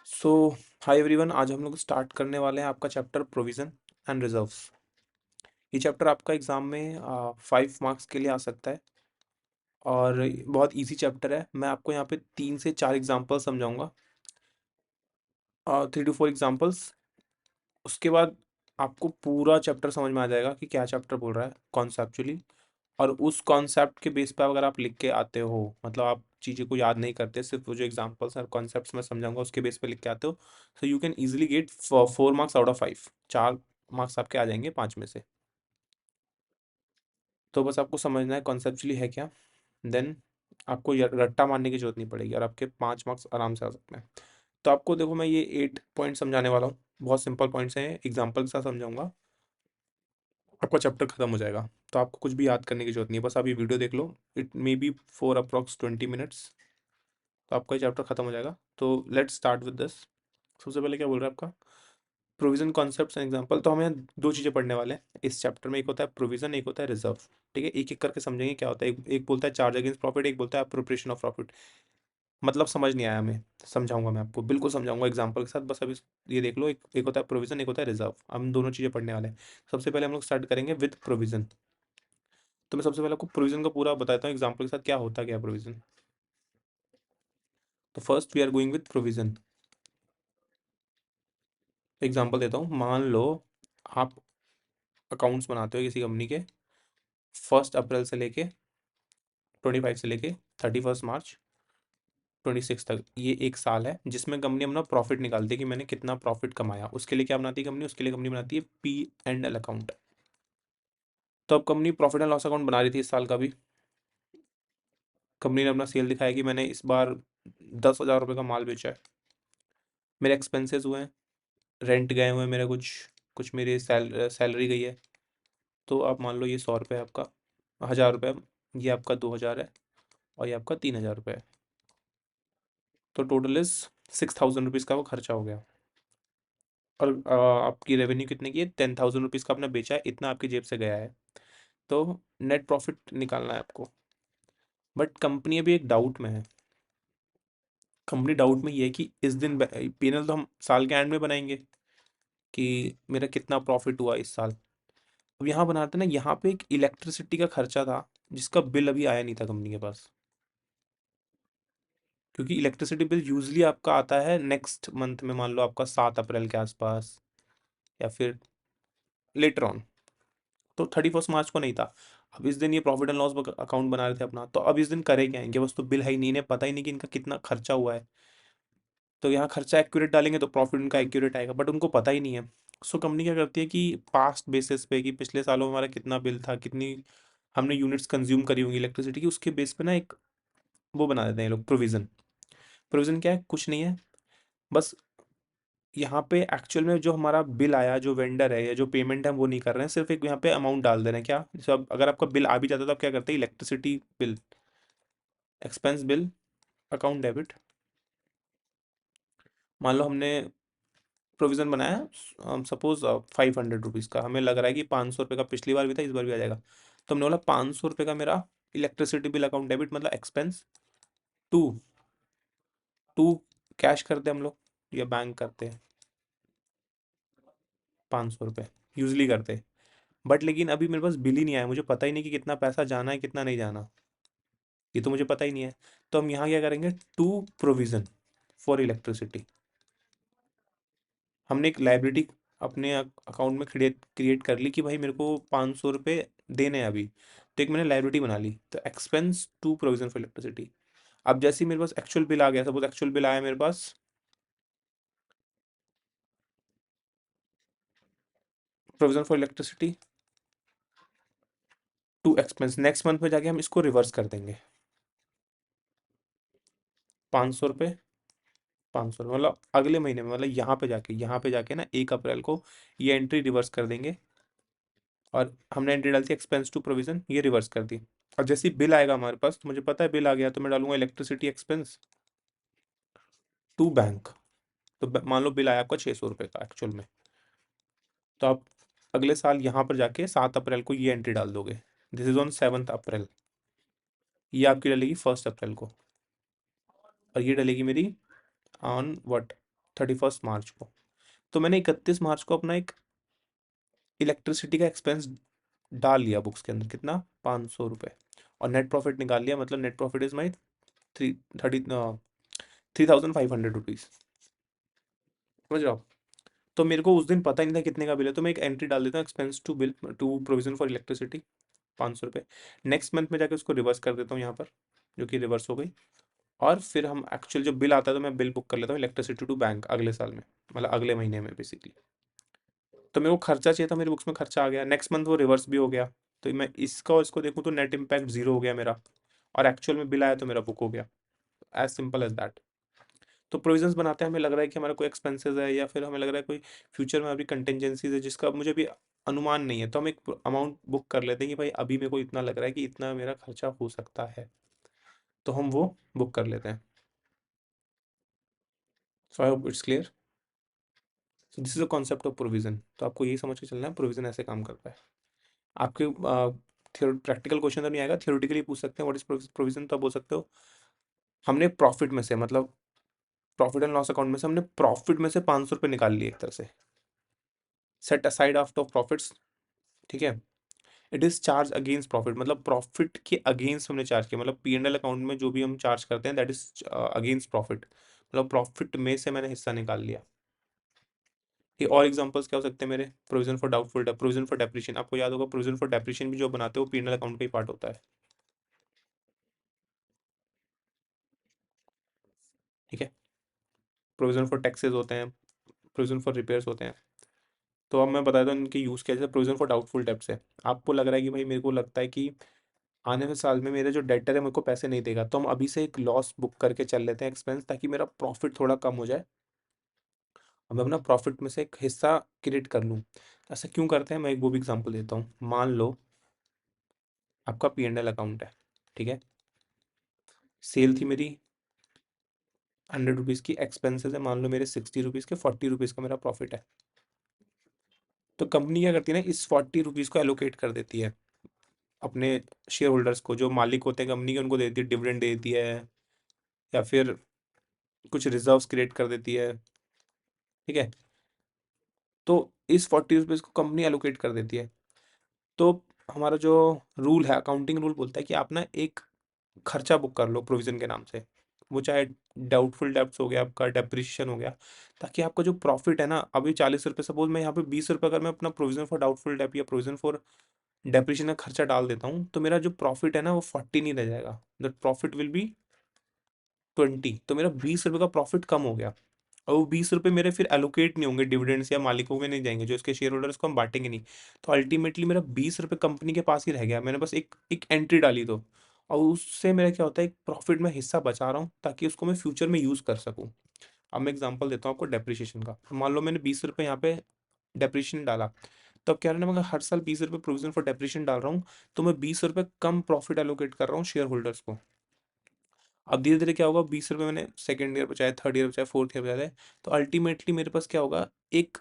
सो hi everyone, आज हम लोग स्टार्ट करने वाले हैं आपका चैप्टर प्रोविजन एंड रिजर्व्स। ये चैप्टर आपका एग्जाम में 5 मार्क्स के लिए आ सकता है और बहुत इजी चैप्टर है। मैं आपको यहाँ पे 3 से 4 एग्जाम्पल समझाऊंगा, 3 to 4 एग्जाम्पल्स। उसके बाद आपको पूरा चैप्टर समझ में आ जाएगा कि क्या चैप्टर बोल रहा है कॉन्सेप्चुअली। और उस कॉन्सेप्ट के बेस पे अगर आप लिख के आते हो, मतलब आप चीज़ें को याद नहीं करते, सिर्फ वो जो एग्जांपल्स और कॉन्सेप्ट्स मैं समझाऊंगा उसके बेस पे लिख के आते हो, so you can easily get 4 marks out of 5। 4 marks आपके आ जाएंगे 5 में से। तो बस आपको समझना है कॉन्सेप्चुअली है क्या, देन आपको रट्टा मारने की जरूरत नहीं पड़ेगी और आपके 5 मार्क्स आराम से आ सकते हैं। तो आपको देखो, मैं ये 8 पॉइंट समझाने वाला हूँ, बहुत सिंपल पॉइंट्स हैं, एग्जाम्पल के साथ समझाऊंगा, आपका चैप्टर खत्म हो जाएगा। तो आपको कुछ भी याद करने की जरूरत नहीं है, बस आप ये वीडियो देख लो, it may be for approx 20 minutes, तो आपका ये चैप्टर खत्म हो जाएगा। तो लेट्स स्टार्ट विद दिस। सबसे पहले क्या बोल रहा है आपका प्रोविजन कॉन्सेप्ट्स एंड एग्जांपल। तो हम यहाँ दो चीज़ें पढ़ने वाले हैं इस चैप्टर में, एक होता है प्रोविजन, एक होता है रिजर्व। ठीक है, एक एक करके समझेंगे क्या होता है। एक बोलता है चार्ज अगेंस्ट प्रॉफिट, एक बोलता है अप्रोप्रिएशन ऑफ प्रॉफिट। मतलब समझ नहीं आया हमें, समझाऊंगा मैं आपको, बिल्कुल समझाऊंगा एग्जांपल के साथ। बस अभी ये देख लो, एक होता है प्रोविजन, एक होता है रिजर्व। हम दोनों चीज़ें पढ़ने वाले हैं। सबसे पहले हम लोग स्टार्ट करेंगे विद प्रोविजन। तो मैं सबसे पहले आपको प्रोविजन का पूरा बताता हूँ एग्जांपल के साथ, क्या होता क्या है प्रोविजन। तो first we are going with provision. Example देता हूँ, मान लो आप अकाउंट्स बनाते हो किसी कंपनी के, 1 अप्रैल से लेके 25 से लेके 31 मार्च 26 तक, ये एक साल है जिसमें कंपनी अपना प्रॉफिट निकालती है कि मैंने कितना प्रॉफिट कमाया। उसके लिए क्या बनाती है कंपनी, उसके लिए कंपनी बनाती है P&L अकाउंट। तो अब company profit and loss account बना रही थी इस साल का भी। कंपनी ने अपना सेल दिखाया कि मैंने इस बार 10,000 रुपये का माल बेचा है, मेरे एक्सपेंसेस हुए हैं, रेंट गए हुए हैं मेरे, कुछ कुछ मेरी सैलरी गई है। तो आप मान लो ये 100 रुपये है आपका, 1,000 रुपये, ये आपका 2,000 है, और ये आपका 3,000 रुपये है। तो टोटल इज 6,000 रुपीज़ का वो खर्चा हो गया। और आपकी रेवेन्यू कितने की है, 10,000 रुपीज़ का आपने बेचा है, इतना आपकी जेब से गया है। तो नेट प्रॉफिट निकालना है आपको। बट कंपनी अभी एक डाउट में है। कंपनी डाउट में ये है कि इस दिन P&L तो हम साल के एंड में बनाएंगे कि मेरा कितना प्रॉफिट हुआ इस साल। अब यहाँ बनाते ना, यहाँ पे एक इलेक्ट्रिसिटी का खर्चा था जिसका बिल अभी आया नहीं था कंपनी के पास, क्योंकि इलेक्ट्रिसिटी बिल यूजली आपका आता है नेक्स्ट मंथ में, मान लो आपका 7 अप्रैल के आसपास या फिर लेटर ऑन। तो 31 मार्च को नहीं था। अब इस दिन ये प्रॉफिट एंड लॉस अकाउंट बना रहे थे अपना, तो अब इस दिन करे क्या, इनके पास तो बिल है ही नहीं, इन्हें पता ही नहीं कि इनका कितना खर्चा हुआ है। तो यहाँ खर्चा एक्यूरेट डालेंगे तो प्रॉफिट उनका एक्यूरेट आएगा, बट उनको पता ही नहीं है। सो कंपनी क्या करती है कि पास्ट बेसिस पे, कि पिछले सालों में हमारा कितना बिल था, कितनी हमने यूनिट्स कंज्यूम करी होंगी इलेक्ट्रिसिटी की, उसके बेस पे ना एक वो बना देते हैं ये लोग, प्रोविजन। प्रोविजन क्या है, कुछ नहीं है, बस यहाँ पे एक्चुअल में जो हमारा बिल आया, जो वेंडर है या जो पेमेंट है हम वो नहीं कर रहे हैं, सिर्फ एक यहाँ पे अमाउंट डाल दे रहे हैं। क्या, जैसे अब अगर आपका बिल आ भी जाता है तो आप क्या करते हैं, electricity bill, expense bill, account debit. मान लो हमने प्रोविजन बनाया सपोज 500 रुपीज़ का, हमें लग रहा है कि 500 रुपये का पिछली बार भी था, इस बार भी आ जाएगा। तो हमने बोला 500 रुपये का मेरा इलेक्ट्रिसिटी बिल अकाउंट डेबिट, मतलब एक्सपेंस टू टू कैश करते हैं हम लोग या बैंक करते हैं, 500 रुपये यूजली करते हैं। बट लेकिन अभी मेरे पास बिल ही नहीं आया, मुझे पता ही नहीं कि कितना पैसा जाना है कितना नहीं जाना, ये तो मुझे पता ही नहीं है। तो हम यहाँ क्या करेंगे, टू प्रोविजन फॉर इलेक्ट्रिसिटी। हमने एक लाइबिलिटी अपने अकाउंट में क्रिएट क्रिएट कर ली कि भाई मेरे को 500 रुपये देने हैं अभी। तो एक मैंने लाइबिलिटी बना ली, तो expense to provision for electricity. अब जैसे ही मेरे पास एक्चुअल बिल आ गया, सपोज एक्चुअल बिल आया मेरे पास, provision for electricity to expense, next month में जाके हम इसको रिवर्स कर देंगे। 500 रुपये, 500 रुपये, मतलब अगले महीने में, मतलब यहाँ पे जाके ना 1 अप्रैल को ये एंट्री रिवर्स कर देंगे। और हमने एंट्री डाली थी एक्सपेंस टू प्रोविजन, ये रिवर्स कर दी। और जैसे ही बिल आएगा हमारे पास, तो मुझे पता है बिल आ गया, तो मैं डालूंगा इलेक्ट्रिसिटी एक्सपेंस टू बैंक। तो मान लो बिल आया आपका 600 रुपये का एक्चुअल में, तो आप अगले साल यहाँ पर जाके 7 अप्रैल को ये एंट्री डाल दोगे, दिस इज ऑन 7 अप्रैल। ये आपकी डलेगी 1 अप्रैल को, और ये डलेगी मेरी ऑन व्हाट, 31 मार्च को। तो मैंने 31 मार्च को अपना एक इलेक्ट्रिसिटी का एक्सपेंस डाल लिया बुक्स के अंदर, कितना, 500 रुपये, और नेट प्रॉफिट निकाल लिया, मतलब net profit is my 3,500 rupees. समझ रहे हो आप? तो मेरे को उस दिन पता ही नहीं था कितने का बिल है, तो मैं एक एंट्री डाल देता हूँ, expense to bill to provision for electricity, 500 रुपये। नेक्स्ट मंथ में जाके उसको रिवर्स कर देता हूँ यहाँ पर, जो कि रिवर्स हो गई। और फिर हम एक्चुअल जब बिल आता है तो मैं बिल बुक कर लेता हूँ इलेक्ट्रिसिटी टू बैंक अगले साल में, मतलब अगले महीने में बेसिकली। तो मेरे को खर्चा चाहिए था, मेरी बुक्स में खर्चा आ गया, नेक्स्ट मंथ वो रिवर्स भी हो गया। तो मैं इसका और इसको देखूँ तो नेट इम्पैक्ट जीरो हो गया मेरा, और एक्चुअल में बिल आया तो मेरा बुक हो गया। As simple as that. तो प्रोविजंस बनाते हैं, हमें लग रहा है कि हमारा कोई एक्सपेंसेस है, या फिर हमें लग रहा है कोई फ्यूचर में अभी कंटेंजेंसीज है जिसका मुझे भी अनुमान नहीं है, तो हम एक अमाउंट बुक कर लेते हैं कि भाई अभी मेरे को इतना लग रहा है कि इतना मेरा खर्चा हो सकता है, तो हम वो बुक कर लेते हैं। So I hope it's clear. So this is a concept of provision. तो आपको यही समझ के चलना है प्रोविजन ऐसे काम करता है। आपके प्रैक्टिकल क्वेश्चन तो नहीं आएगा, थियोरेटिकली पूछ सकते हैं व्हाट इज प्रोविजन, तो आप बोल सकते हो हमने प्रॉफिट में से, मतलब प्रॉफिट एंड लॉस अकाउंट में से हमने प्रॉफिट में से 500 रुपये निकाल लिए एक तरह से, सेट असाइड आफ्टर प्रॉफिट्स। ठीक है। It is charge against profit, मतलब प्रॉफिट के अगेंस्ट हमने चार्ज किया, मतलब पी एंड एल अकाउंट में जो भी हम चार्ज करते हैं दैट इज अगेंस्ट प्रॉफिट, मतलब प्रॉफिट में से मैंने हिस्सा निकाल लिया। ये और एग्जांपल्स क्या हो सकते हैं मेरे, provision for doubtful debt, provision for depreciation, आपको याद होगा प्रोविजन फॉर डेप्रिशिएशन भी जो बनाते हो पी एंड एल अकाउंट का ही पार्ट होता है। ठीक है। प्रोविजन फॉर टैक्सेस होते हैं, प्रोविजन फॉर रिपेयर्स होते हैं। तो अब मैं बताता हूँ इनके यूज़ कैसे। प्रोविजन फॉर डाउटफुल डेब्ट्स है, आपको लग रहा है कि भाई मेरे को लगता है कि आने वाले साल में मेरे जो डेटर है मेरे को पैसे नहीं देगा, तो हम अभी से एक लॉस बुक करके चल लेते हैं एक्सपेंस, ताकि मेरा प्रॉफिट थोड़ा कम हो जाए, और मैं अपना प्रॉफिट में से एक हिस्सा क्रिएट कर लूँ। ऐसा क्यों करते हैं, मैं एक वो भी एग्जांपल देता हूँ। मान लो आपका पी एंड एल अकाउंट है, ठीक है, सेल थी मेरी 100 रुपीज़ की, एक्सपेंसेस है मान लो मेरे 60 रुपीज़ के, 40 रुपीज़ का मेरा प्रॉफिट है। तो कंपनी क्या करती है ना, इस 40 रुपीज़ को एलोकेट कर देती है अपने शेयर होल्डर्स को, जो मालिक होते हैं कंपनी के, उनको दे देती है, डिविडेंड दे देती है, या फिर कुछ रिजर्व्स क्रिएट कर देती है। ठीक है। तो इस 40 रुपीज़ को कंपनी एलोकेट कर देती है। तो हमारा जो रूल है, अकाउंटिंग रूल बोलता है कि आप ना एक खर्चा बुक कर लो प्रोविजन के नाम से, वो चाहे डाउटफुल डेब्ट्स हो गया, आपका डेप्रिसिएशन हो गया, ताकि आपका जो प्रॉफिट है ना, अभी 40 रुपये, सपोज मैं यहाँ पे 20 रुपये अगर मैं अपना प्रोविजन फॉर डाउटफुल डेब्ट या प्रोविजन फॉर डेप्रिसिएशन का खर्चा डाल देता हूँ, तो मेरा जो प्रॉफिट है ना वो 40 नहीं रह जाएगा, दैट प्रॉफिट विल बी 20। तो मेरा 20 रुपये का प्रॉफिट कम हो गया, और वो 20 रुपये मेरे फिर एलोकेट नहीं होंगे, डिविडेंड्स या मालिकों में नहीं जाएंगे, जो इसके शेयर होल्डर्स को हम बांटेंगे नहीं। तो अल्टीमेटली मेरा 20 रुपये कंपनी के पास ही रह गया, मैंने बस एक एक एंट्री डाली तो, और उससे मेरा क्या होता है, एक प्रॉफिट में हिस्सा बचा रहा हूँ, ताकि उसको मैं फ्यूचर में यूज़ कर सकूँ। अब मैं एग्जांपल देता हूँ आपको डेप्रिसिएशन का। मान लो मैंने 20 रुपये यहाँ पे डेप्रिसिएशन डाला, तो अब क्या है ना, मैं हर साल 20 रुपये प्रोविजन फॉर डेप्रिसिएशन डाल रहा हूँ, तो मैं 20 रुपये कम प्रॉफिट एलोकेट कर रहा हूँ शेयर होल्डर्स को। अब धीरे धीरे क्या होगा, 20 रुपये मैंने सेकंड ईयर बचाए, थर्ड ईयर बचाए, फोर्थ ईयर बचाए, तो अल्टीमेटली मेरे पास क्या होगा, एक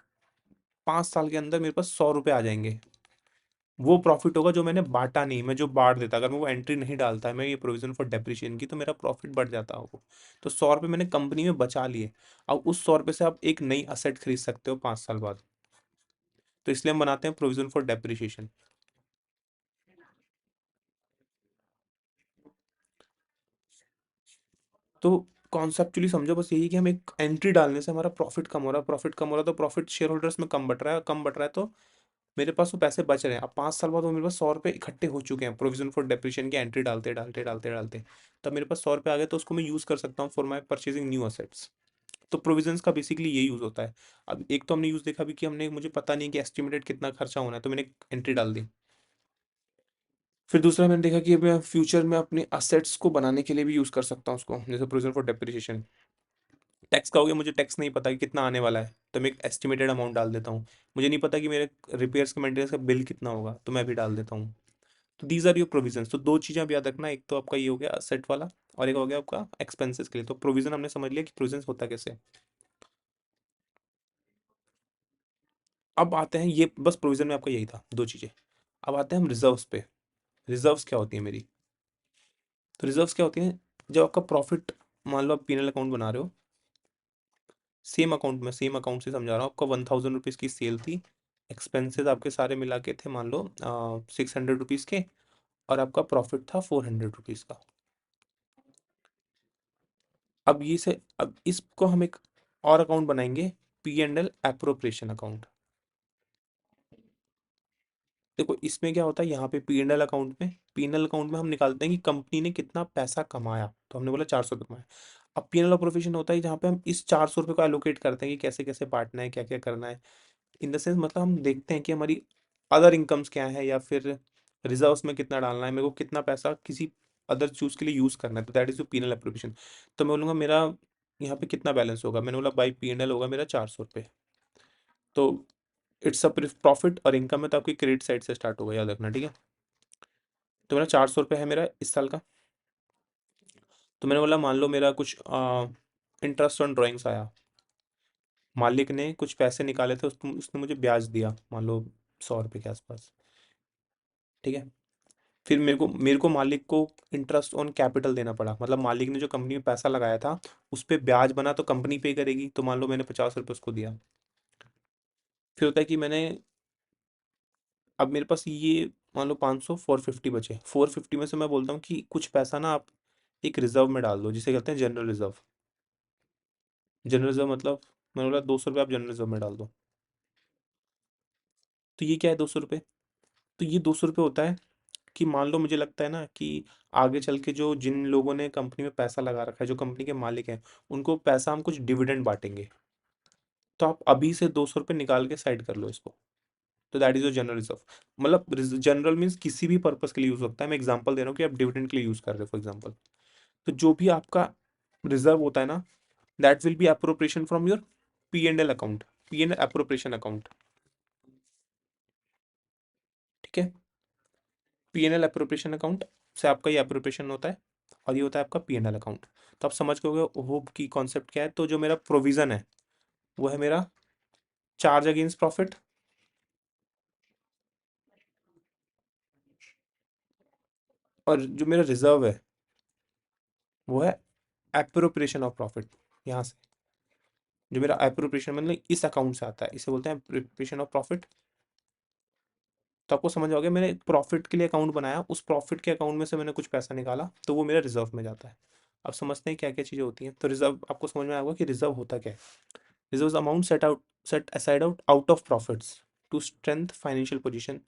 5 साल के अंदर मेरे पास 100 रुपये आ जाएंगे। वो प्रॉफिट होगा जो मैंने बांटा नहीं, मैं जो बांट देता, अगर मैं वो एंट्री नहीं डालता है मैं ये प्रोविजन फॉर डेप्रिसिएशन की, तो मेरा प्रॉफिट बढ़ जाता होगा। तो 100 रुपये मैंने कंपनी में बचा लिए। अब उस 100 रुपये से आप एक नई असेट खरीद सकते हो 5 साल बाद। तो इसलिए हम बनाते हैं प्रोविजन फॉर डेप्रिसिएशन। तो कॉन्सेप्चुअली समझो बस यही कि हम एक एंट्री डालने से हमारा प्रॉफिट कम हो रहा है, प्रॉफिट कम हो रहा है, तो प्रॉफिट शेयर होल्डर्स में कम बट रहा है, कम बट रहा है, तो मेरे पास वो पैसे बच रहे हैं। अब 5 साल बाद वो मेरे पास 100 रुपये इकट्ठे हो चुके हैं, प्रोविजन फॉर डेप्रिसिएशन की एंट्री डालते डालते डालते डालते, तब मेरे पास 100 रुपये आ गए, तो उसको मैं यूज़ कर सकता हूँ for my purchasing new assets. तो प्रोविजंस का बेसिकली ये यूज़ होता है। अब एक तो हमने यूज़ देखा भी कि हमने, मुझे पता नहीं है कि एस्टिमेटेड कितना खर्चा होना है, तो मैंने एंट्री डाल दी। फिर दूसरा मैंने देखा कि मैं फ्यूचर में अपने असेट्स को बनाने के लिए भी यूज़ कर सकता हूँ उसको, जैसे प्रोविजन फॉर डेप्रिसिएशन। टैक्स का हो गया, मुझे टैक्स नहीं पता कि कितना आने वाला है, तो मैं एक एस्टिमेटेड अमाउंट डाल देता हूँ। मुझे नहीं पता कि मेरे रिपेयर्स का मेंटेनेंस का बिल कितना होगा, तो मैं भी डाल देता हूँ। तो दीज आर योर प्रोविजंस। तो दो चीज़ें आप याद रखना, एक तो आपका ये हो गया असेट वाला, और एक हो गया आपका एक्सपेंसेस के लिए। तो प्रोविजन हमने समझ लिया कि प्रोविजन होता कैसे है। अब आते हैं, ये बस प्रोविजन में आपका यही था, दो चीज़ें। अब आते हैं हम रिजर्व्स पे। रिजर्व्स क्या होती है मेरी। तो रिजर्व्स क्या होती हैं, जब आपका प्रॉफिट, मान लो आप पीएनएल अकाउंट बना रहे हो, सेम अकाउंट से समझा रहा हूँ आपका। 1000 रुपीज़ की सेल थी, एक्सपेंसेस आपके सारे मिला के थे मान लो 600 रुपीज़ के, और आपका प्रॉफिट था 400 रुपीज़ का। अब इसको हम एक और अकाउंट बनाएंगे, P&L एप्रोप्रिएशन अकाउंट। देखो इसमें क्या होता है, यहाँ पे P&L अकाउंट में हम निकालते हैं कि कंपनी ने कितना पैसा कमाया, तो हमने बोला 400 रुपये कमाया। अब P&L एप्रोप्रिएशन होता है जहाँ पे हम इस 400 रुपये को एलोकेट करते हैं कि कैसे कैसे बांटना है, क्या क्या करना है। इन द सेंस मतलब हम देखते हैं कि हमारी अदर इनकम्स क्या है, या फिर रिजर्व्स में कितना डालना है, मेरे को कितना पैसा किसी अदर चूज के लिए यूज करना है, तो दैट इज P&L एप्रोप्रिएशन। तो मैं बोलूँगा मेरा यहाँ पे कितना बैलेंस होगा, मैंने बोला बाई P&L होगा मेरा 400 रुपये। तो इट्स अ प्रॉफिट और इनकम है, तो आपकी क्रेडिट साइड से स्टार्ट होगा, याद रखना, ठीक है। तो मेरा 400 रुपये है मेरा इस साल का। तो मैंने बोला मान लो मेरा कुछ इंटरेस्ट ऑन ड्राइंग्स आया, मालिक ने कुछ पैसे निकाले थे, उसने मुझे ब्याज दिया मान लो 100 रुपये के आसपास, ठीक है। फिर मेरे को मालिक को इंटरेस्ट ऑन कैपिटल देना पड़ा, मतलब मालिक ने जो कंपनी में पैसा लगाया था उस पे ब्याज बना तो कंपनी पे करेगी, तो मान लो मैंने 50 रुपये उसको दिया। फिर होता है कि मैंने, अब मेरे पास ये मान लो 500, 450 बचे, 450 में से मैं बोलता हूँ कि कुछ पैसा ना आप एक रिजर्व में डाल दो, जिसे कहते हैं जनरल रिजर्व। जनरल रिजर्व मतलब मैंने बोला 200 रुपये आप जनरल रिजर्व में डाल दो। तो ये क्या है 200 रुपये, तो ये 200 रुपये होता है कि मान लो मुझे लगता है ना कि आगे चल के जो जिन लोगों ने कंपनी में पैसा लगा रखा है, जो कंपनी के मालिक हैं, उनको पैसा हम कुछ डिविडेंड बांटेंगे, तो आप अभी से 200 रुपये निकाल के साइड कर लो इसको। तो that is your general reserve. मतलब जनरल मीन्स किसी भी पर्पस के लिए यूज होता है, मैं एग्जांपल दे रहा हूँ कि आप डिविडेंड के लिए यूज कर रहे हो फॉर एग्जांपल। तो जो भी आपका रिजर्व होता है ना, that will be appropriation from your P&L account, P&L appropriation account, ठीक है। P&L अप्रोप्रिएशन अकाउंट से आपका ये अप्रोप्रिएशन होता है, और ये होता है आपका P&L अकाउंट। तो आप समझ गए होप की कॉन्सेप्ट क्या है। तो जो मेरा प्रोविजन है वो है मेरा चार्ज अगेंस्ट प्रॉफिट, और जो मेरा रिजर्व है वो है एप्रोप्रिएशन ऑफ प्रॉफिट। यहाँ से जो मेरा एप्रोप्रिएशन मतलब इस अकाउंट से आता है, इसे बोलते हैं एप्रोप्रिएशन ऑफ प्रॉफिट। तो आपको समझ आ गया, मैंने प्रॉफिट के लिए अकाउंट बनाया, उस प्रॉफिट के अकाउंट में से मैंने कुछ पैसा निकाला, तो वो मेरा रिजर्व में जाता है। अब समझते हैं क्या क्या चीज़ें होती हैं। तो रिजर्व आपको समझ में आएगा कि रिजर्व होता क्या है। Reserve is amount set aside out of profits to strength financial position,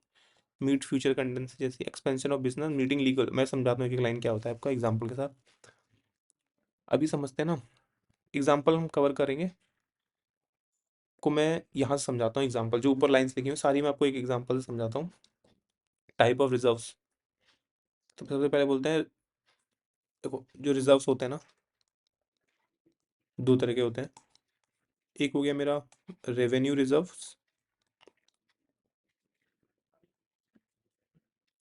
meet future contents, जैसे expansion of business, meeting legal. मैं समझाता हूँ कि लाइन क्या होता है आपका एग्जाम्पल के साथ। अभी समझते हैं ना, एग्जाम्पल हम कवर करेंगे, को मैं यहाँ से समझाता हूँ। एग्जाम्पल जो ऊपर लाइन्स लिखी हुई सारी मैं आपको एक एग्जाम्पल से समझाता हूँ। टाइप ऑफ रिजर्व्स, तो सबसे पहले बोलते हैं, देखो जो रिजर्व्स होते हैं ना, दो तरह के होते हैं। एक हो गया मेरा रेवेन्यू रिजर्व्स,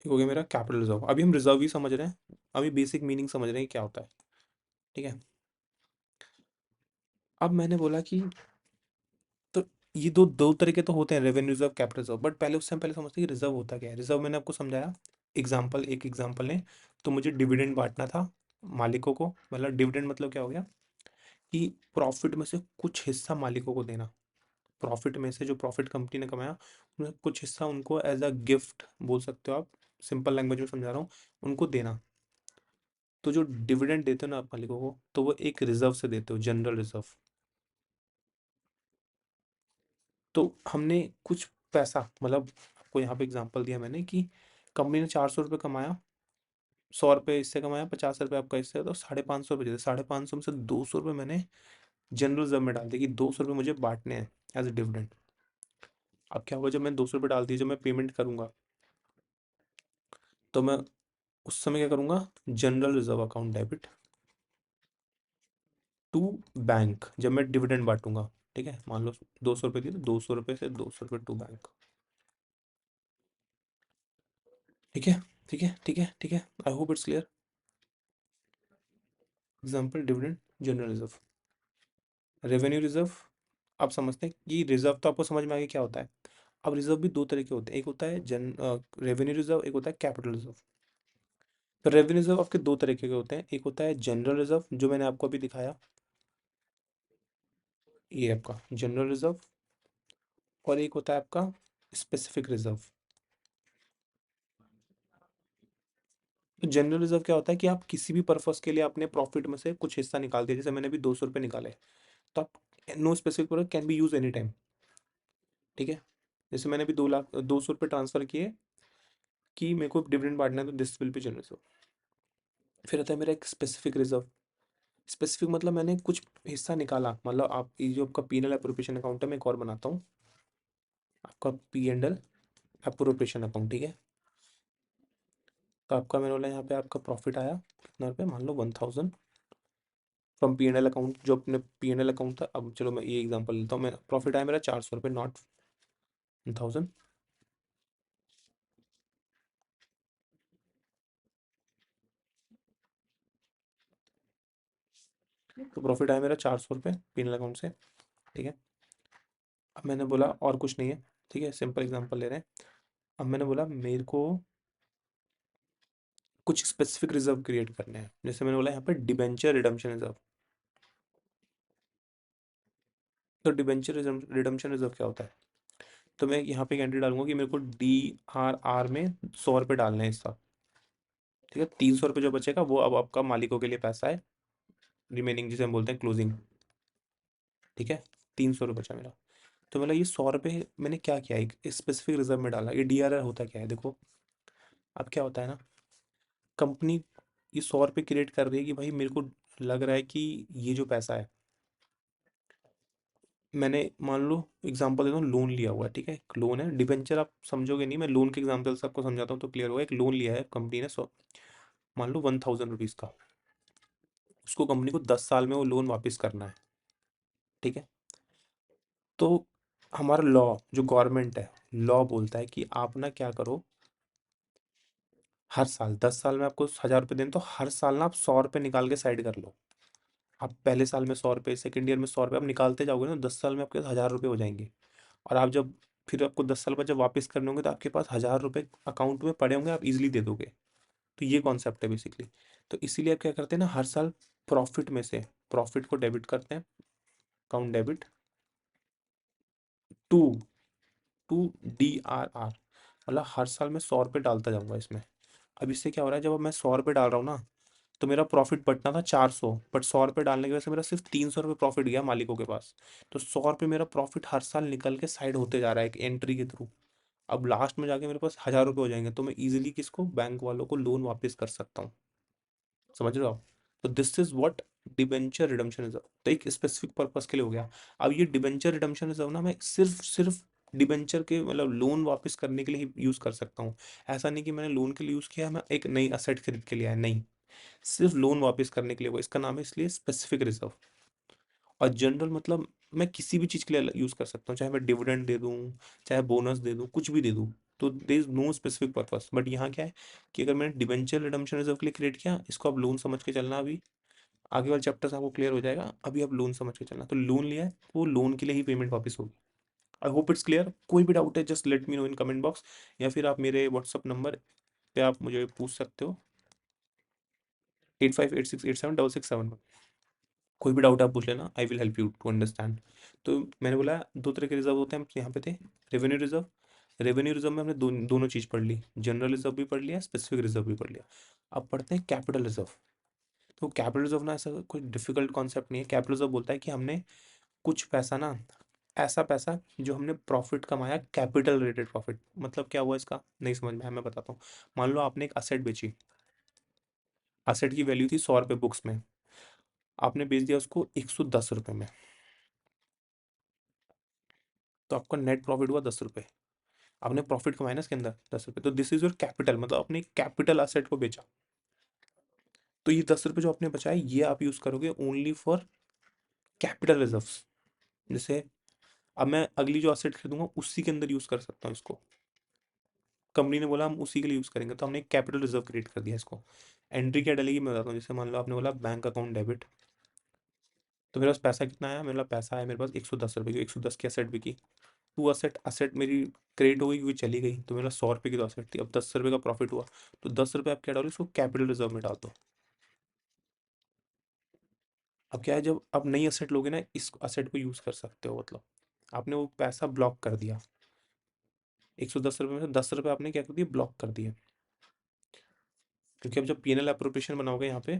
एक हो गया मेरा कैपिटल रिजर्व। अभी हम रिजर्व ही समझ रहे हैं, अभी बेसिक मीनिंग समझ रहे हैं क्या होता है, ठीक है। अब मैंने बोला कि तो ये दो दो तरह के तो होते हैं, revenue reserve, capital reserve, but पहले उससे हम पहले समझते हैं कि रिजर्व होता क्या है। रिजर्व मैंने आपको समझाया, एक एग्जांपल ने, तो मुझे डिविडेंड बांटना था मालिकों को। मतलब डिविडेंड मतलब क्या हो गया कि प्रॉफिट में से कुछ हिस्सा मालिकों को देना। प्रॉफिट में से जो प्रॉफिट कंपनी ने कमाया उसमें कुछ हिस्सा उनको एज अ गिफ्ट बोल सकते हो आप, सिंपल लैंग्वेज में समझा रहा हूँ, उनको देना। तो जो डिविडेंड देते हो ना आप मालिकों को, तो वो एक रिजर्व से देते हो, जनरल रिजर्व। तो हमने कुछ पैसा, मतलब आपको यहाँ पे एग्जांपल दिया मैंने कि कंपनी ने 400 रुपये कमाया, 100 रुपये इससे कमाया, 50 रुपये आपका इससे, तो 550 रुपये थे। 550 में से 200 रुपये मैंने जनरल रिजर्व में डाल दिया कि 200 रुपये मुझे बांटने हैं एज ए डिविडेंड। अब क्या होगा, जब मैंने 200 रुपये डाल दिए, जब मैं पेमेंट करूंगा, तो मैं उस समय क्या करूंगा, general reserve account debit to bank, जब मैं डिविडेंड बांटूंगा, ठीक है। मान लो 200 रुपये दिए, तो 200 रुपये से 200 रुपये टू बैंक, ठीक है, ठीक है, ठीक है, ठीक है। आई hope it's clear. Example dividend, general reserve, revenue reserve. आप समझते हैं कि रिजर्व तो आपको समझ में आ गया क्या होता है। अब रिजर्व भी दो तरह के होते हैं, एक होता है रेवेन्यू रिजर्व, एक होता है कैपिटल रिजर्व। तो रेवेन्यू रिजर्व आपके दो तरीके के होते हैं, एक होता है जनरल रिजर्व जो मैंने आपको अभी दिखाया, ये आपका जनरल रिजर्व, और एक होता है आपका स्पेसिफिक रिजर्व। तो जनरल रिजर्व क्या होता है कि आप किसी भी पर्पस के लिए अपने प्रॉफिट में से कुछ हिस्सा निकाल दिया, जैसे मैंने अभी 200 रुपये निकाले, तो आप no specific purpose can be use any time. ठीक है, जैसे मैंने अभी 200 रुपये ट्रांसफर किए कि मेरे को डिविडेंड बांटना है, तो this will be general reserve. फिर आता है मेरा एक स्पेसिफिक रिजर्व। स्पेसिफिक मतलब मैंने कुछ हिस्सा निकाला, मतलब आप ये जो आपका P N L appropriation account है, मैं एक और बनाता हूँ, आपका P and L appropriation account. ठीक है, तो आपका मैंने बोला यहाँ पे आपका प्रॉफिट आया कितना रुपये, मान लो 1000 from P and L account, जो अपने पी एंड एल अकाउंट था। अब चलो मैं ये एग्जांपल लेता हूँ, मैं प्रॉफिट आया मेरा 400 रुपये, नॉट 1000। तो प्रॉफिट आया मेरा 400 रुपये पी एन एल अकाउंट से। ठीक है, अब मैंने बोला और कुछ नहीं है, ठीक है, सिंपल एग्जांपल ले रहे हैं। अब मैंने बोला मेरे को कुछ स्पेसिफिक रिजर्व क्रिएट करने हैं, जैसे मैंने बोला यहाँ पे डिबेंचर रिडम्पशन रिजर्व। तो डिबेंचर रिडम्पशन रिजर्व क्या होता है, तो मैं यहाँ पे एक एंट्री डालूंगा कि मेरे को DRR में 100 रुपये डालने हैं इस साल। ठीक है, 300 रुपये जो बचेगा वो अब आपका मालिकों के लिए पैसा है, रिमेनिंग जिसे हम बोलते हैं क्लोजिंग। ठीक है, 300 रुपये बचा मेरा। तो मतलब ये 100 रुपये मैंने क्या किया, एक स्पेसिफिक रिजर्व में डाला। ये DRR होता क्या है देखो, अब क्या होता है ना, कंपनी ये 100 रुपये क्रिएट कर रही है कि भाई मेरे को लग रहा है कि ये जो पैसा है, मैंने मान लो एग्जांपल देता हूँ, लोन लिया हुआ है। ठीक है, एक लोन है, डिबेंचर आप समझोगे नहीं, मैं लोन के एग्जांपल से आपको समझाता हूँ तो क्लियर होगा। एक लोन लिया है कंपनी ने, 100, मान लो 1000 रुपीज़ का, उसको कंपनी को 10 साल में वो लोन वापस करना है। ठीक है, तो हमारा लॉ, जो गवर्नमेंट है, लॉ बोलता है कि आप ना क्या करो, हर साल 10 साल में आपको 1000 रुपये दें, तो हर साल ना आप 100 रुपये निकाल के साइड कर लो। आप पहले साल में 100 रुपये, सेकेंड ईयर में 100 रुपये, आप निकालते जाओगे ना, 10 साल में आपके 1000 रुपये हो जाएंगे। और आप जब फिर आपको 10 साल बाद जब वापस करने होंगे, तो आपके पास 1000 रुपये अकाउंट में पड़े होंगे, आप इजिली दे दोगे। तो ये कॉन्सेप्ट है बेसिकली। तो इसीलिए आप क्या करते हैं ना, हर साल प्रॉफिट में से प्रॉफिट को डेबिट करते हैं, account debit to to DRR, मतलब हर साल मैं 100 रुपये डालता जाऊंगा इसमें। अब इससे क्या हो रहा है, जब मैं 100 रुपये डाल रहा हूँ ना, तो मेरा प्रॉफिट बटना था 400, बट 100 रुपये डालने की वजह से मेरा सिर्फ 300 रुपये प्रॉफिट गया मालिकों के पास। तो 100 रुपये मेरा प्रॉफिट हर साल निकल के साइड होते जा रहा है एक एंट्री के थ्रू। अब लास्ट में जाके मेरे पास 1000 रुपये हो जाएंगे, तो मैं इजीली किसको, बैंक वालों को लोन वापस कर सकता हूँ। समझ रहे हो आप? तो this is what debenture redemption reserve, तो एक स्पेसिफिक पर्पस के लिए हो गया। अब ये डिबेंचर रिडम्पशन रिजर्व ना, मैं सिर्फ सिर्फ डिबेंचर के मतलब लोन वापस करने के लिए ही यूज कर सकता हूँ। ऐसा नहीं कि मैंने लोन के लिए यूज किया, मैं एक नई असेट खरीद के लिया है, नहीं, सिर्फ लोन वापस करने के लिए वो, इसका नाम है इसलिए स्पेसिफिक रिजर्व। और जनरल मतलब मैं किसी भी चीज़ के लिए यूज़ कर सकता हूँ, चाहे मैं डिविडेंड दे दूँ, चाहे बोनस दे दूँ, कुछ भी दे दूँ। तो there is no specific purpose. But यहाँ क्या है कि अगर मैंने डिबेंचर रिडम्पशन रिजर्व के लिए क्रिएट किया, इसको आप लोन समझ के चलना। अभी आगे वाले चैप्टर्स आपको क्लियर हो जाएगा, अभी आप लोन समझ के चलना। तो लोन लिया है, वो लोन के लिए ही पेमेंट वापस होगी। आई होप इट्स क्लियर। कोई भी डाउट है just let me know in comment box, या फिर आप मेरे व्हाट्सअप नंबर पे आप मुझे पूछ सकते हो, 8586876671। कोई भी डाउट आप पूछ लेना, I will help you to understand. तो मैंने बोला दो तरह के रिजर्व होते हैं, यहाँ पे थे रेवेन्यू रिजर्व। रेवेन्यू रिजर्व में हमने दोनों चीज़ पढ़ ली, जनरल रिजर्व भी पढ़ लिया, स्पेसिफिक रिजर्व भी पढ़ लिया। अब पढ़ते हैं कैपिटल रिजर्व। तो कैपिटल रिजर्व ना ऐसा कोई डिफिकल्ट कॉन्सेप्ट नहीं है। कैपिटल रिजर्व बोलता है कि हमने कुछ पैसा ना, ऐसा पैसा जो हमने प्रॉफिट कमाया, कैपिटल रिलेटेड प्रॉफिट, मतलब क्या हुआ इसका नहीं समझ में आया, मैं बताता हूँ। मान लो आपने एक असेट बेची, असेट की वैल्यू थी 100 रुपये बुक्स में, आपने बेच दिया उसको 110 रुपये में, तो आपका नेट प्रॉफिट हुआ 10 रुपये। आपने प्रॉफिट कमाया ना इसके अंदर 10 रुपये, तो दिस इज योर कैपिटल, मतलब अपने कैपिटल असेट को बेचा। तो ये 10 रुपये जो आपने बचाए, ये आप यूज करोगे ओनली फॉर कैपिटल रिजर्व। जैसे अब मैं अगली जो असेट खरीदूंगा उसी के अंदर यूज कर सकता हूँ इसको। कंपनी ने बोला हम उसी के लिए यूज करेंगे, तो हमने एक कैपिटल रिजर्व क्रिएट कर दिया इसको। एंट्री क्या डलेगी मैं बताता हूँ, जैसे मान लो आपने बोला बैंक अकाउंट डेबिट, तो मेरे पास पैसा कितना आया, मेरे पास पैसा आया मेरे पास 110 रुपये की, 110 की असेट बिकी। टू असेट, असेट मेरी क्रेडिट हो गई क्योंकि चली गई, तो मेरा 100 रुपये की तो असेट थी, अब 10 रुपये का प्रॉफिट हुआ। तो 10 रुपये आप क्या डालो, इसको कैपिटल रिजर्व में डाल दो। अब क्या है, जब आप नई असेट लोगे ना, इस असेट को यूज कर सकते हो, मतलब आपने वो पैसा ब्लॉक कर दिया, 110 रुपये में से 10 रुपये आपने क्या कर दिया, ब्लॉक कर दिए। क्योंकि अब जब पीएनएल अप्रोप्रिएशन बनाओगे यहाँ पे,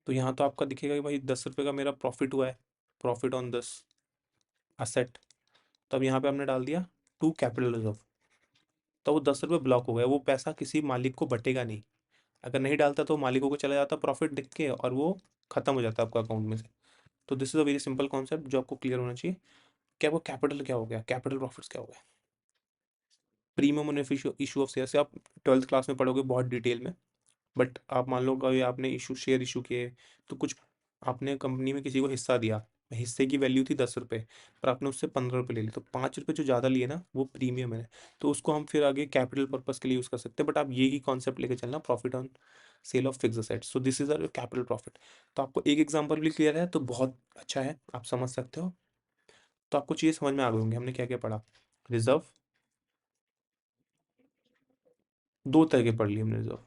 तो यहाँ तो आपका दिखेगा कि भाई 10 रुपये का मेरा प्रॉफिट हुआ है, प्रॉफिट ऑन दिस असेट। तो अब यहाँ पे आपने डाल दिया टू कैपिटल रिजर्व, तो वो 10 रुपये ब्लॉक हो गया, वो पैसा किसी मालिक को बटेगा नहीं। अगर नहीं डालता तो मालिकों को चला जाता प्रॉफिट दिख के, और वो खत्म हो जाता आपका अकाउंट में से। तो this is a very simple concept जो आपको क्लियर होना चाहिए कि आपको कैपिटल क्या हो गया, कैपिटल प्रॉफिट्स क्या हो गया। Premium on issue of share से आप 12th क्लास में पढ़ोगे बहुत डिटेल में। बट आप मान लो कभी आपने शेयर इशू किए, तो कुछ आपने कंपनी में किसी को हिस्सा दिया, हिस्से की वैल्यू थी 10 रुपये, पर आपने उससे 15 रुपये ले लिए, तो 5 रुपये जो ज़्यादा लिए ना वो प्रीमियम है। तो उसको हम फिर आगे कैपिटल पर्पस के लिए यूज़ कर सकते हैं, बट आप ये ही कॉन्सेप्ट लेके चलना, profit on sale of fix assets, so this is a capital profit. तो आपको एक एग्जांपल भी क्लियर है तो बहुत अच्छा है, आप समझ सकते हो। तो आपको चीज़ समझ में आ गई होंगी, हमने क्या क्या पढ़ा। रिजर्व, दो तरह के पढ़ लिए हमने रिजर्व,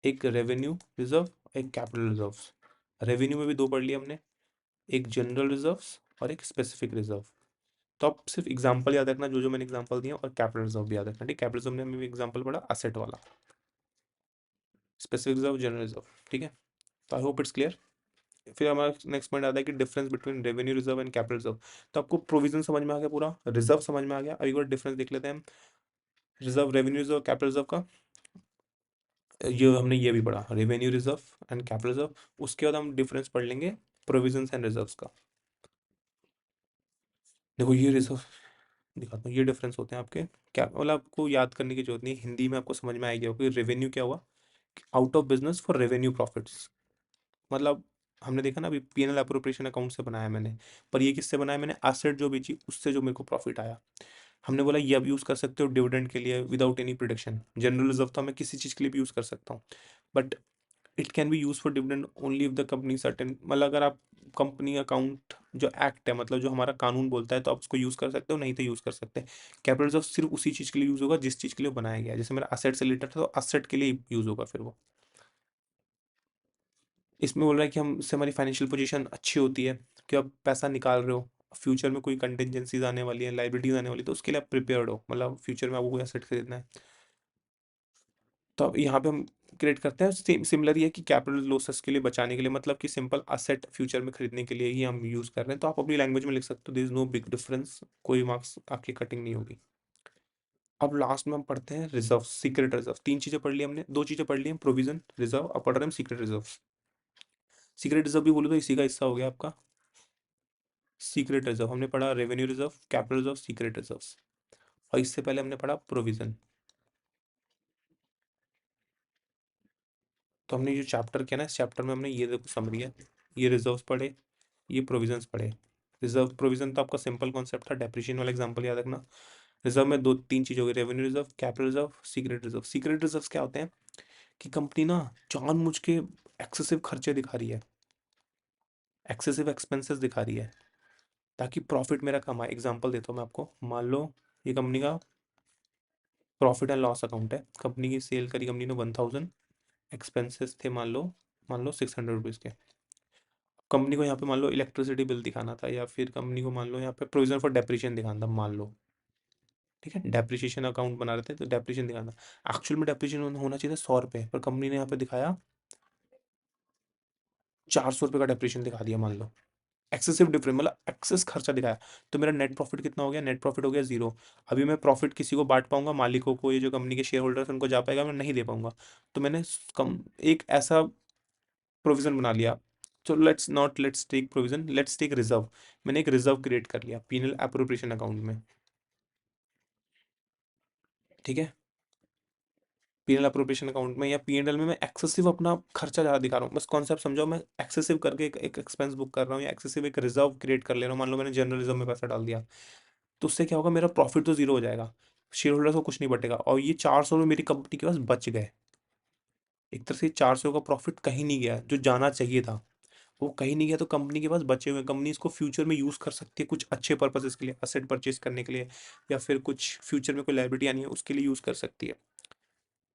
एक रेवेन्यू रिजर्व, एक कैपिटल रिजर्व। रेवेन्यू में भी दो पढ़ लिए हमने, एक जनरल रिजर्व्स और एक स्पेसिफिक रिजर्व। तो आप सिर्फ एग्जांपल याद रखना जो जो मैंने एग्जांपल दिया, और कैपिटल रिजर्व भी याद रखना, ठीक। कैपिटल रिजर्व में हमने एग्जांपल पढ़ा असेट वाला, स्पेसिफिक रिजर्व, जनरल रिजर्व, ठीक है। तो आई होप इट्स क्लियर। फिर हमारा नेक्स्ट पॉइंट आता है कि difference between revenue reserve and capital reserve. तो आपको प्रोविजन समझ में आ गया, पूरा रिजर्व समझ में आ गया। अब एक बार डिफरेंस देख लेते हैं हम, reserve, revenue reserve, capital reserve का। ये हमने ये भी पढ़ा, revenue reserve and capital reserve. उसके बाद हम डिफरेंस पढ़ लेंगे प्रोविजंस एंड रिजर्व्स का। देखो ये रिजर्व दिखाता हूँ, ये डिफरेंस होते हैं आपके। क्या मतलब आपको याद करने की जरूरत नहीं है, हिंदी में आपको समझ में आएगी कि रेवेन्यू क्या हुआ, out of business for revenue profits. मतलब हमने देखा ना, अभी पीएनएल अप्रोप्रिएशन अकाउंट से बनाया मैंने, पर ये किससे बनाया मैंने, एसेट जो बेची उससे जो मेरे को प्रॉफिट आया। हमने बोला ये अब यूज कर सकते हो डिविडेंड के लिए without any production. General reserve तो मैं किसी चीज के लिए भी यूज कर सकता हूँ, but it can be use for dividend only if the company certain, मतलब अगर आप कंपनी अकाउंट जो एक्ट है, मतलब जो हमारा कानून बोलता है, तो आप उसको यूज कर सकते हो, नहीं तो यूज कर सकते हैं। कैपिटल रिजर्व सिर्फ उसी चीज के लिए यूज होगा जिस चीज के लिए वो बनाया गया है। जैसे मेरा असेट से रिलेटेड था, तो असेट के लिए यूज होगा फिर वो। इसमें बोल रहा है कि हम से हमारी फाइनेंशियल पोजीशन अच्छी होती है, कि आप पैसा निकाल रहे हो, फ्यूचर में कोई कंटेंजेंसीज आने वाली है, लाइबिलिटीज आने वाली है, तो उसके लिए आप प्रिपेयर्ड हो, मतलब फ्यूचर में आपको कोई एसेट खरीदना है। तो अब यहाँ पे हम क्रिएट करते हैं सेम, सिमिलर ये कि कैपिटल लॉसेस के लिए बचाने के लिए, मतलब कि सिंपल असेट फ्यूचर में खरीदने के लिए ही हम यूज कर रहे हैं। तो आप अपनी लैंग्वेज में लिख सकते हो, there is no big difference, कोई मार्क्स आपकी कटिंग नहीं होगी। अब लास्ट में हम पढ़ते हैं रिजर्व, सीक्रेट रिजर्व। तीन चीजें पढ़ ली हमने, दो चीजें पढ़ ली हम, प्रोविजन, रिजर्व, अब पढ़ रहे हैं सीक्रेट रिजर्व। सीक्रेट रिजर्व भी बोलो तो इसी का हिस्सा हो गया आपका। सीक्रेट रिजर्व हमने पढ़ा, revenue reserve, capital reserve, secret reserve. और इससे पहले हमने पढ़ा प्रोविजन। तो हमने जो चैप्टर किया ना, इस चैप्टर में हमने ये देखो समरी है, ये रिजर्व्स पढ़े, ये प्रोविजंस पढ़े। रिजर्व प्रोविजन तो आपका सिंपल कॉन्सेप्ट था, डेप्रिशिएशन वाला एग्जांपल याद रखना। रिजर्व में दो तीन चीज हो गई, revenue reserve, capital reserve, secret reserve. Secret reserves क्या होते हैं कि कंपनी ना जानबूझ के एक्सेसिव खर्चे दिखा रही है, एक्सेसिव एक्सपेंसेस दिखा रही है, ताकि प्रॉफिट मेरा कम आए। एग्जांपल देता हूँ मैं आपको, मान लो ये कंपनी का प्रॉफिट एंड लॉस अकाउंट है, कंपनी की सेल करी कंपनी ने 1000, एक्सपेंसेस थे मान लो 600 रुपीज़ के। कंपनी को यहाँ पे मान लो इलेक्ट्रिसिटी बिल दिखाना था, या फिर कंपनी को मान लो यहाँ पे प्रोविजन फॉर डेप्रिशिएशन दिखाना था, मान लो, ठीक है, डेप्रिशिएशन अकाउंट बना रहे थे तो डेप्रिशिएशन दिखाना था। एक्चुअल में डेप्रिशिएशन होना चाहिए था 100 रुपये, पर कंपनी ने यहाँ पे दिखाया 400 रुपये का डेप्रिशिएशन दिखा दिया, मान लो। एक्सेसिव डिफरेंस, मतलब एक्सेस खर्चा दिखाया। तो मेरा नेट प्रॉफिट कितना हो गया, नेट प्रॉफिट हो गया 0। अभी मैं प्रॉफिट किसी को बांट पाऊंगा, मालिकों को, ये जो कंपनी के शेयर होल्डर्स उनको जा पाएगा, मैं नहीं दे पाऊंगा। तो मैंने कम एक ऐसा प्रोविजन बना लिया। तो let's take provision, let's take reserve. मैंने एक रिजर्व क्रिएट कर लिया पीनल अप्रोप्रिएशन अकाउंट में, ठीक है। पीएनएल अप्रोप्रिएशन अकाउंट में या पीएनएल में मैं एक्सेसिव अपना खर्चा ज़्यादा दिखा रहा हूँ, बस कॉन्सेप्ट समझो। मैं एक्सेसिव करके एक एक्सपेंस बुक कर रहा हूँ, या एक्सेसिव एक रिजर्व क्रिएट कर ले रहा हूँ। मान लो मैंने जनरल रिजर्व में पैसा डाल दिया, तो उससे क्या होगा, मेरा प्रॉफिट तो जीरो हो जाएगा, शेयर होल्डर्स को कुछ नहीं बटेगा, और ये 400 में मेरी कंपनी के पास बच गए। एक तरह से 400 का प्रॉफिट कहीं नहीं गया, जो जाना चाहिए था वो कहीं नहीं गया, तो कंपनी के पास बचे हुए, कंपनी इसको फ्यूचर में यूज कर सकती है कुछ अच्छे पर्पसेस के लिए, असेट परचेज करने के लिए, या फिर कुछ फ्यूचर में कोई लायबिलिटी आनी है उसके लिए यूज कर सकती है।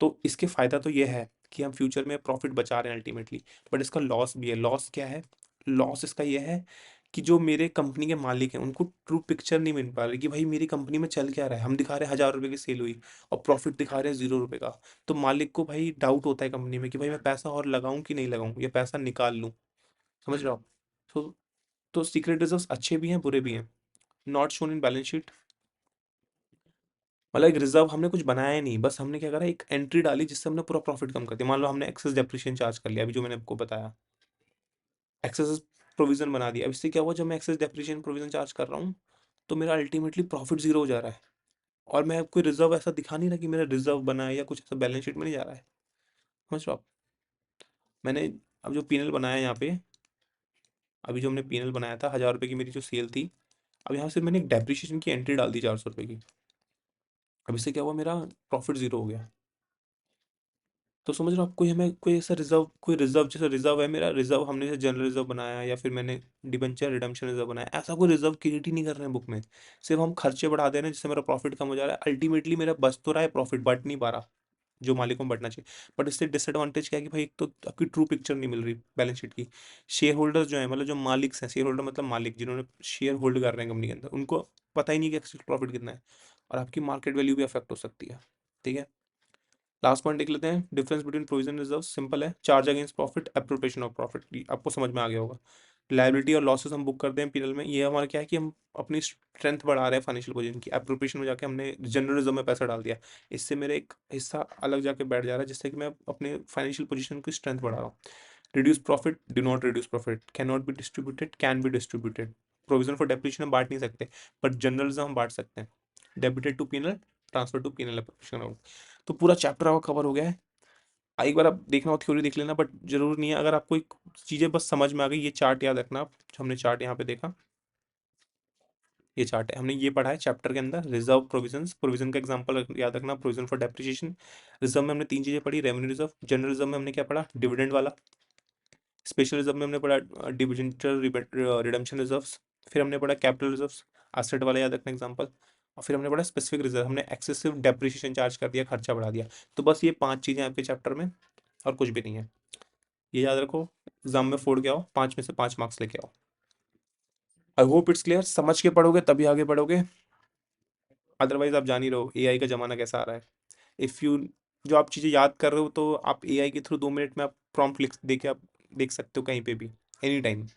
तो इसके फायदा तो ये है कि हम फ्यूचर में प्रॉफिट बचा रहे हैं अल्टीमेटली, बट इसका लॉस भी है। लॉस क्या है? लॉस इसका ये है कि जो मेरे कंपनी के मालिक हैं उनको ट्रू पिक्चर नहीं मिल पा रही कि भाई मेरी कंपनी में चल क्या रहा है। हम दिखा रहे हैं 1,000 रुपए की सेल हुई और प्रॉफिट दिखा रहे हैं 0 रुपए का। तो मालिक को भाई डाउट होता है कंपनी में कि भाई मैं पैसा और लगाऊं कि नहीं लगाऊं, या पैसा निकाल लूं। समझ रहे हो आप? तो सीक्रेट रिजर्व्स अच्छे भी हैं बुरे भी हैं। Not shown in balance sheet, मतलब एक रिजर्व हमने कुछ बनाया ही नहीं, बस हमने क्या करा, एक एंट्री डाली जिससे हमने पूरा प्रॉफिट कम कर दिया। मान लो हमने एक्सेस डेप्रिसिएशन चार्ज कर लिया, अभी जो मैंने आपको बताया, एक्सेस प्रोविजन बना दिया। अब इससे क्या हुआ, जब मैं एक्सेस डेप्रिसिएशन प्रोविजन चार्ज कर रहा हूँ तो मेरा अल्टीमेटली प्रॉफिट जीरो हो जा रहा है, और मैं कोई रिजर्व ऐसा दिखा नहीं रहा कि मेरा रिजर्व बना है या कुछ ऐसा बैलेंस शीट में नहीं जा रहा है। समझ रहे हो आप? मैंने अब जो पीएनएल बनाया है यहाँ पे, अभी जो हमने पीएनएल बनाया था, 1,000 रुपए की मेरी जो सेल थी, अब यहाँ से मैंने एक डेप्रिसिएशन की एंट्री डाल दी 400 रुपए की। अब इससे क्या हुआ, मेरा प्रॉफिट जीरो हो गया। तो समझ रहे हो आप? कोई हमें कोई ऐसा रिजर्व, कोई रिजर्व जैसे रिजर्व है मेरा, रिजर्व हमने जैसे जनरल रिजर्व बनाया या फिर मैंने डिबेंचर रिडम्पशन रिजर्व बनाया, ऐसा कोई रिजर्व क्रिएट ही नहीं कर रहे हैं बुक में। सिर्फ हम खर्चे बढ़ा दे रहे हैं जिससे मेरा प्रॉफिट कम हो जा रहा है। अल्टीमेटली मेरा बच तो रहा है, प्रॉफिट बढ़ नहीं पा रहा जो मालिकों में बढ़ना चाहिए। बट इससे डिसएडवांटेज क्या है कि भाई एक तो आपकी ट्रू पिक्चर नहीं मिल रही बैलेंस शीट की। शेयर होल्डर्स जो है, मतलब जो मालिक हैं, शेयर होल्डर मतलब मालिक जिन्होंने शेयर होल्ड कर रहे हैं कंपनी के अंदर, उनको पता ही नहीं कि एक्चुअल प्रॉफिट कितना है, और आपकी मार्केट वैल्यू भी अफेक्ट हो सकती है। ठीक है, लास्ट पॉइंट देख लेते हैं। Difference between provision reserve simple है, charge against profit, appropriation of profit, आपको समझ में आ गया होगा। लायबिलिटी और लॉसेस हम बुक करते हैं पीएनएल में, ये हमारा क्या है कि हम अपनी स्ट्रेंथ बढ़ा रहे हैं फाइनेंशियल पोजीशन की। एप्रोप्रिएशन में जाके हमने जनरल रिजर्व में पैसा डाल दिया, इससे मेरे एक हिस्सा अलग जाके बैठ जा रहा है, जिससे कि मैं अपने फाइनेंशियल पोजीशन की स्ट्रेंथ बढ़ा रहा हूँ। Reduce profit, do not reduce profit, can not be distributed, can be distributed. Provision for depreciation हम बांट नहीं सकते, बट जनरल रिजर्व हम बांट सकते हैं। Debited to PNL, transfer to PNL appropriation account. तो पूरा चैप्टर आपका कवर हो गया है। एक बार आप देखना हो थ्योरी देख लेना, बट जरूर नहीं है। अगर आपको एक चीजें बस समझ में आ गई, ये चार्ट याद रखना आप। हमने चार्ट यहाँ पे देखा, ये चार्ट है, हमने ये पढ़ा है चैप्टर के अंदर। रिजर्व प्रोविजंस, प्रोविजन का एग्जांपल याद रखना, प्रोविजन फॉर डेप्रिसिएशन। रिजर्व में हमने तीन चीजें पढ़ी, रेवेन्यू रिजर्व। जनरल रिजर्व में हमने क्या पढ़ा, डिविडेंड वाला। स्पेशल रिजर्व में हमने पढ़ा डिविडेंचर रिडम्पशन रिजर्व्स। फिर हमने पढ़ा कैपिटल रिजर्व्स, एसेट वाला याद रखना एग्जांपल। और फिर हमने पढ़ा स्पेसिफिक रिजर्व, हमने एक्सेसिव डेप्रिसिएशन चार्ज कर दिया, खर्चा बढ़ा दिया। तो बस ये पांच चीजें आपके चैप्टर में, और कुछ भी नहीं है। ये याद रखो, एग्जाम में फोड़ के आओ, 5 में से 5 मार्क्स लेके आओ। आई होप इट्स क्लियर। समझ के पढ़ोगे तभी आगे बढ़ोगे, अदरवाइज आप जान ही रहो एआई का जमाना कैसा आ रहा है। इफ़ यू, जो आप चीज़ें याद कर रहे हो तो आप एआई के थ्रू 2 मिनट में आप प्रॉम्प्ट लिख दे के आप देख सकते हो कहीं पे भी, एनी टाइम।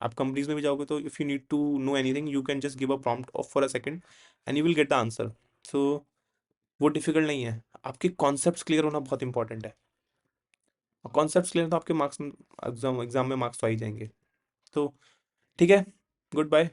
आप कंपनीज में भी जाओगे तो if you need to know anything, you can just give a prompt off for a second and you will get the answer. So वो डिफिकल्ट नहीं है, आपके कॉन्सेप्ट्स क्लियर होना बहुत इंपॉर्टेंट है। और कॉन्सेप्ट्स क्लियर तो आपके मार्क्स, एग्जाम एग्जाम में मार्क्स तो आ ही जाएंगे। तो ठीक है, गुड बाय।